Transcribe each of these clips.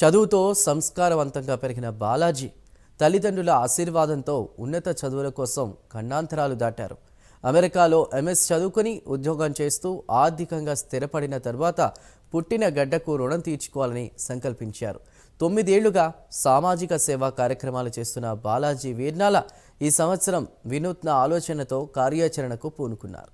చదువుతో సంస్కారవంతంగా పెరిగిన బాలాజీ తల్లిదండ్రుల ఆశీర్వాదంతో ఉన్నత చదువుల కోసం ఖండాంతరాలు దాటారు. అమెరికాలో ఎంఎస్ చదువుకొని ఉద్యోగం చేస్తూ ఆర్థికంగా స్థిరపడిన తర్వాత పుట్టిన గడ్డకు రుణం తీర్చుకోవాలని సంకల్పించారు. 9 ఏళ్లుగా సామాజిక సేవా కార్యక్రమాలు చేస్తున్న బాలాజీ వీర్నాల ఈ సంవత్సరం వినూత్న ఆలోచనతో కార్యాచరణకు పూనుకున్నారు.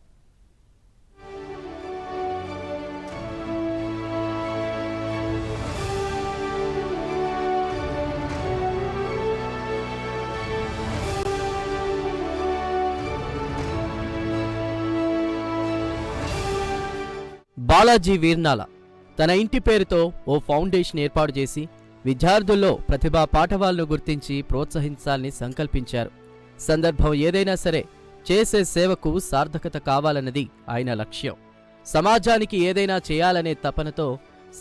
బాలాజీ వీర్నాల తన ఇంటి పేరుతో ఓ ఫౌండేషన్ ఏర్పాటు చేసి విద్యార్థుల్లో ప్రతిభా పాఠవాలను గుర్తించి ప్రోత్సహించాలని సంకల్పించారు. సందర్భం ఏదైనా సరే చేసే సేవకు సార్థకత కావాలన్నది ఆయన లక్ష్యం. సమాజానికి ఏదైనా చేయాలనే తపనతో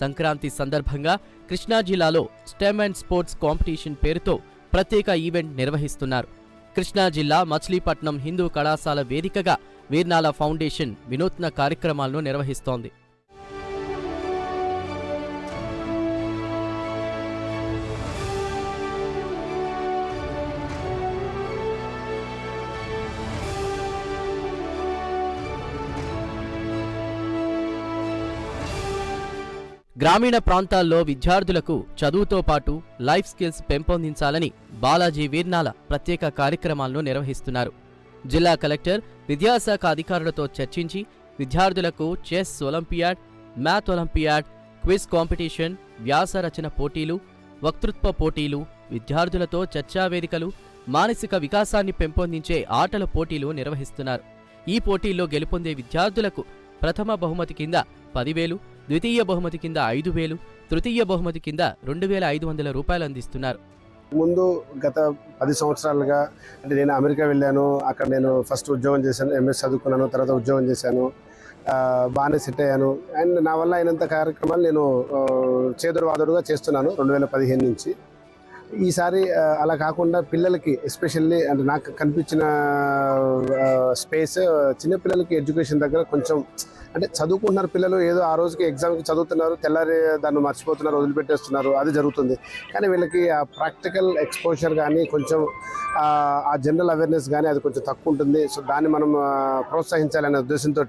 సంక్రాంతి సందర్భంగా కృష్ణా జిల్లాలో స్టెమ్ అండ్ స్పోర్ట్స్ కాంపిటీషన్ పేరుతో ప్రత్యేక ఈవెంట్ నిర్వహిస్తున్నారు. కృష్ణా జిల్లా మచిలీపట్నం హిందూ కళాశాల వేదికగా వీర్నాల ఫౌండేషన్ వినూత్న కార్యక్రమాలను నిర్వహిస్తోంది. గ్రామీణ ప్రాంతాల్లో విద్యార్థులకు చదువుతో పాటు లైఫ్ స్కిల్స్ పెంపొందించాలని బాలాజీ వీర్నాల ప్రత్యేక కార్యక్రమాలను నిర్వహిస్తున్నారు. జిల్లా కలెక్టర్ విద్యాశాఖ అధికారులతో చర్చించి విద్యార్థులకు chess olympiad, math olympiad, quiz competition, వ్యాస రచన పోటీలు, వక్తృత్వ పోటీలు, విద్యార్థులతో చర్చా వేదికలు, మానసిక వికాసాన్ని పెంపొందించే ఆటల పోటీలు నిర్వహిస్తున్నారు. ఈ పోటీల్లో గెలుపొందే విద్యార్థులకు ప్రథమ బహుమతి కింద 10,000, ద్వితీయ బహుమతి కింద 5,000, తృతీయ బహుమతి కింద 2,500 రూపాయలు అందిస్తున్నారు. ముందు గత 10 సంవత్సరాలుగా అంటే నేను అమెరికా వెళ్ళాను. అక్కడ నేను ఫస్ట్ ఉద్యోగం చేశాను, ఎంఎస్ చదువుకున్నాను, తర్వాత ఉద్యోగం చేశాను, బాగానే సెట్ అయ్యాను. అండ్ నా వల్ల అయినంత కార్యక్రమాలు నేను చేదురు వాదుడుగా చేస్తున్నాను 2015 నుంచి. ఈసారి అలా కాకుండా పిల్లలకి ఎస్పెషల్లీ అంటే నాకు కనిపించిన స్పేస్ చిన్నపిల్లలకి ఎడ్యుకేషన్ దగ్గర కొంచెం అంటే చదువుకుంటున్నారు పిల్లలు, ఏదో ఆ రోజుకి ఎగ్జామ్కి చదువుతున్నారు, తెల్లారి దాన్ని మర్చిపోతున్నారు, వదిలిపెట్టేస్తున్నారు, అది జరుగుతుంది. కానీ వీళ్ళకి ఆ ప్రాక్టికల్ ఎక్స్పోజర్ కానీ కొంచెం ఆ జనరల్ అవేర్నెస్ కానీ అది కొంచెం తక్కువ ఉంటుంది. సో దాన్ని మనం ప్రోత్సహించాలనే ఉద్దేశంతో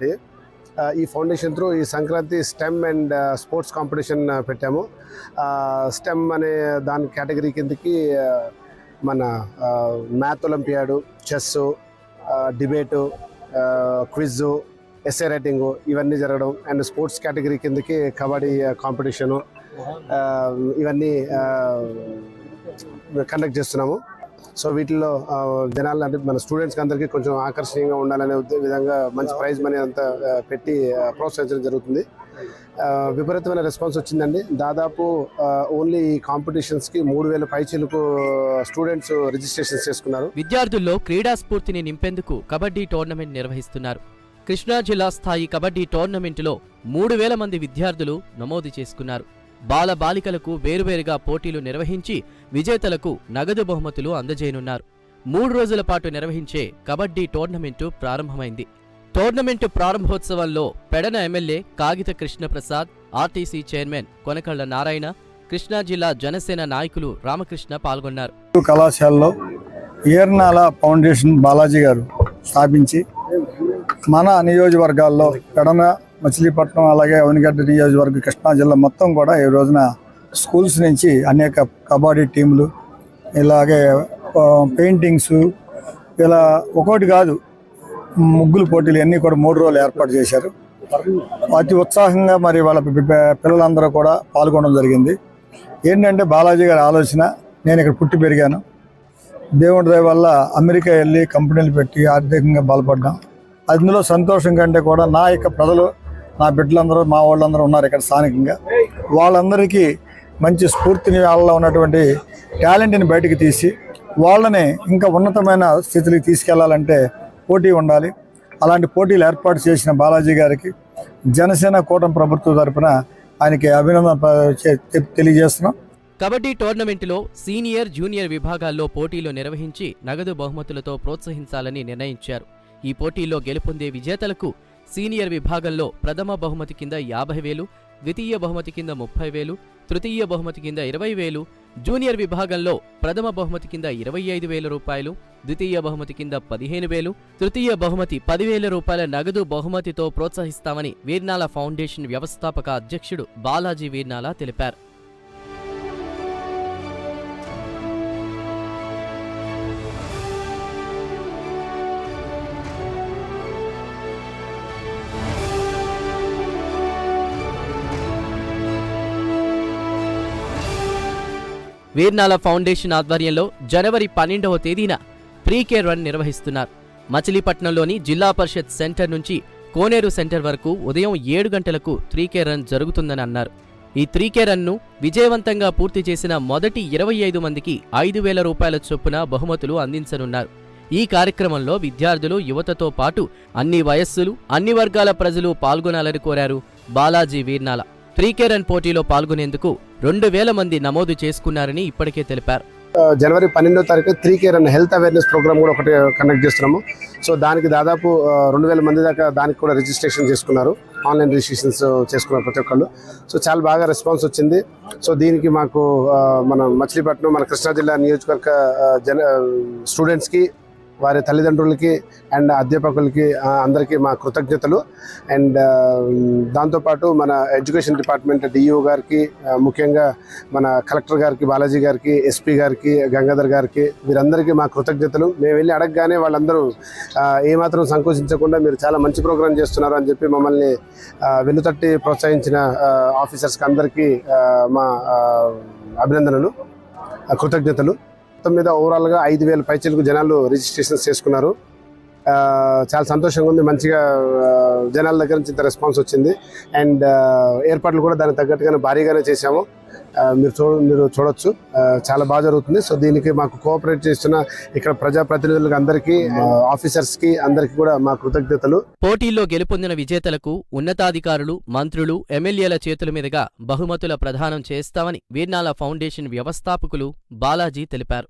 ఈ ఫౌండేషన్ త్రూ ఈ Sankranti STEM and sports competition పెట్టాము. స్టెమ్ అనే దాని కేటగిరీ కిందకి మన math olympiad, chess, debate, quiz, essay writing ఇవన్నీ జరగడం. అండ్ స్పోర్ట్స్ కేటగిరీ కిందకి కబడ్డీ కాంపిటీషను ఇవన్నీ కండక్ట్ చేస్తున్నాము. సో వీటిల్లో జనాలు అంటే మన స్టూడెంట్స్కి అందరికీ కొంచెం ఆకర్షణీయంగా ఉండాలనే విధంగా మంచి ప్రైజ్ మనీ అంతా పెట్టి ప్రోత్సహించడం జరుగుతుంది. విపరీతమైన రెస్పాన్స్ వచ్చిందండి. దాదాపు ఓన్లీ ఈ కాంపిటీషన్స్కి 3,000 పైచీలకు స్టూడెంట్స్ రిజిస్ట్రేషన్స్ చేసుకున్నారు. విద్యార్థుల్లో క్రీడా స్ఫూర్తిని నింపేందుకు కబడ్డీ టోర్నమెంట్ నిర్వహిస్తున్నారు. కృష్ణా జిల్లా స్థాయి కబడ్డీ టోర్నమెంటులో 3,000 మంది విద్యార్థులు నమోదు చేసుకున్నారు. బాల బాలికలకు వేరువేరుగా పోటీలు నిర్వహించి విజేతలకు నగదు బహుమతులు అందజేయనున్నారు. 3 రోజుల పాటు నిర్వహించే కబడ్డీ టోర్నమెంటు ప్రారంభమైంది. టోర్నమెంటు ప్రారంభోత్సవంలో పెడన ఎమ్మెల్యే కాగిత కృష్ణప్రసాద్, ఆర్టీసీ చైర్మన్ కొనకళ్ల నారాయణ, కృష్ణా జిల్లా జనసేన నాయకులు రామకృష్ణ పాల్గొన్నారు. కళాశాలలో వీర్నాల ఫౌండేషన్ బాలాజీ గారు స్థాపించి మన నియోజకవర్గాల్లో పెడన, మచిలీపట్నం, అలాగే అవనిగడ్డ నియోజకవర్గ కృష్ణా జిల్లా మొత్తం కూడా ఈ రోజున స్కూల్స్ నుంచి అనేక కబడ్డీ టీములు, ఇలాగే పెయింటింగ్స్, ఇలా ఒకటి కాదు ముగ్గులు పోటీలు అన్నీ కూడా 3 రోజులు ఏర్పాటు చేశారు. అతి ఉత్సాహంగా మరి వాళ్ళ పిల్లలందరూ కూడా పాల్గొనడం జరిగింది. ఏంటంటే బాలాజీ గారి ఆలోచన, నేను ఇక్కడ పుట్టి పెరిగాను, దేవుడి దయ వల్ల అమెరికా వెళ్ళి కంపెనీలు పెట్టి ఆర్థికంగా బలపడ్డాం. అందులో సంతోషం కంటే కూడా నా యొక్క ప్రజలు, నా బిడ్డలందరూ, మా వాళ్ళందరూ ఉన్నారు ఇక్కడ స్థానికంగా, వాళ్ళందరికీ మంచి స్ఫూర్తిని, వాళ్ళలో ఉన్నటువంటి టాలెంట్ని బయటకు తీసి వాళ్ళని ఇంకా ఉన్నతమైన స్థితికి తీసుకెళ్లాలంటే పోటీ ఉండాలి. అలాంటి పోటీలు ఏర్పాటు చేసిన బాలాజీ గారికి జనసేన కూటమి ప్రభుత్వం తరఫున ఆయనకి అభినందన తెలియజేస్తున్నాం. కబడ్డీ టోర్నమెంటులో సీనియర్, జూనియర్ విభాగాల్లో పోటీలు నిర్వహించి నగదు బహుమతులతో ప్రోత్సహించాలని నిర్ణయించారు. ఈ పోటీల్లో గెలుపొందే విజేతలకు సీనియర్ విభాగంలో ప్రథమ బహుమతి కింద 50,000, ద్వితీయ బహుమతి కింద 30,000, తృతీయ బహుమతి కింద 20,000, జూనియర్ విభాగంలో ప్రథమ బహుమతి కింద 25,000 రూపాయలు, ద్వితీయ బహుమతి కింద 15,000, తృతీయ బహుమతి 10,000 రూపాయల నగదు బహుమతితో ప్రోత్సహిస్తామని వీర్నాల ఫౌండేషన్ వ్యవస్థాపక అధ్యక్షుడు బాలాజీ వీర్నాల తెలిపారు. వీర్నాల ఫౌండేషన్ ఆధ్వర్యంలో జనవరి 12వ తేదీన ప్రీ-కే రన్ నిర్వహిస్తున్నారు. మచిలీపట్నంలోని జిల్లా పరిషత్ సెంటర్ నుంచి కోనేరు సెంటర్ వరకు ఉదయం 7 గంటలకు 3K రన్ జరుగుతుందని అన్నారు. ఈ 3K రన్ను విజయవంతంగా పూర్తి చేసిన మొదటి 25 మందికి 5,000 రూపాయల చొప్పున బహుమతులు అందించనున్నారు. ఈ కార్యక్రమంలో విద్యార్థులు, యువతతో పాటు అన్ని వయస్సులు, అన్ని వర్గాల ప్రజలు పాల్గొనాలని కోరారు బాలాజీ వీర్నాల. 3K రన్ పోటీలో పాల్గొనేందుకు 2,000 మంది నమోదు చేసుకున్నారని ఇప్పటికే తెలిపారు. జనవరి 12వ తారీఖు 3K run health awareness programme కూడా ఒకటి కండక్ట్ చేస్తున్నాము. సో దానికి దాదాపు 2,000 మంది దాకా దానికి కూడా రిజిస్ట్రేషన్ చేసుకున్నారు. ఆన్లైన్ రిజిస్ట్రేషన్స్ చేసుకున్నారు ప్రతి ఒక్కళ్ళు. సో చాలా బాగా రెస్పాన్స్ వచ్చింది. సో దీనికి మాకు మన మచిలీపట్నం, మన కృష్ణా జిల్లా నియోజకవర్గ స్టూడెంట్స్కి, వారి తల్లిదండ్రులకి అండ్ అధ్యాపకులకి అందరికీ మా కృతజ్ఞతలు. అండ్ దాంతోపాటు మన ఎడ్యుకేషన్ డిపార్ట్మెంట్ డిఈఓ గారికి, ముఖ్యంగా మన కలెక్టర్ గారికి, బాలాజీ గారికి, ఎస్పీ గారికి, గంగాధర్ గారికి, వీరందరికీ మా కృతజ్ఞతలు. మేము వెళ్ళి అడగగానే వాళ్ళందరూ ఏమాత్రం సంకోచించకుండా మీరు చాలా మంచి ప్రోగ్రాం చేస్తున్నారు అని చెప్పి మమ్మల్ని వెన్నుతట్టి ప్రోత్సహించిన ఆఫీసర్స్కి అందరికీ మా అభినందనలు, కృతజ్ఞతలు. మొత్తం మీద ఓవరాల్గా 5,000 పైచీలకు జనాలు రిజిస్ట్రేషన్స్ చేసుకున్నారు. చాలా సంతోషంగా ఉంది. మంచిగా జనాల దగ్గర నుంచి ఇంత రెస్పాన్స్ వచ్చింది. అండ్ ఏర్పాట్లు కూడా దానికి తగ్గట్టుగానే భారీగానే చేశాము. మీరు చూడొచ్చు, చాలా బాగా జరుగుతుంది. సో దీనికి మాకు కోఆపరేట్ చేస్తున్న ఇక్కడ ప్రజాప్రతినిధులకు అందరికీ, ఆఫీసర్స్కి అందరికీ కూడా మా కృతజ్ఞతలు. పోటీల్లో గెలుపొందిన విజేతలకు ఉన్నతాధికారులు, మంత్రులు, ఎమ్మెల్యేల చేతుల మీదుగా బహుమతుల ప్రదానం చేస్తామని వీర్నాల ఫౌండేషన్ వ్యవస్థాపకులు బాలాజీ తెలిపారు.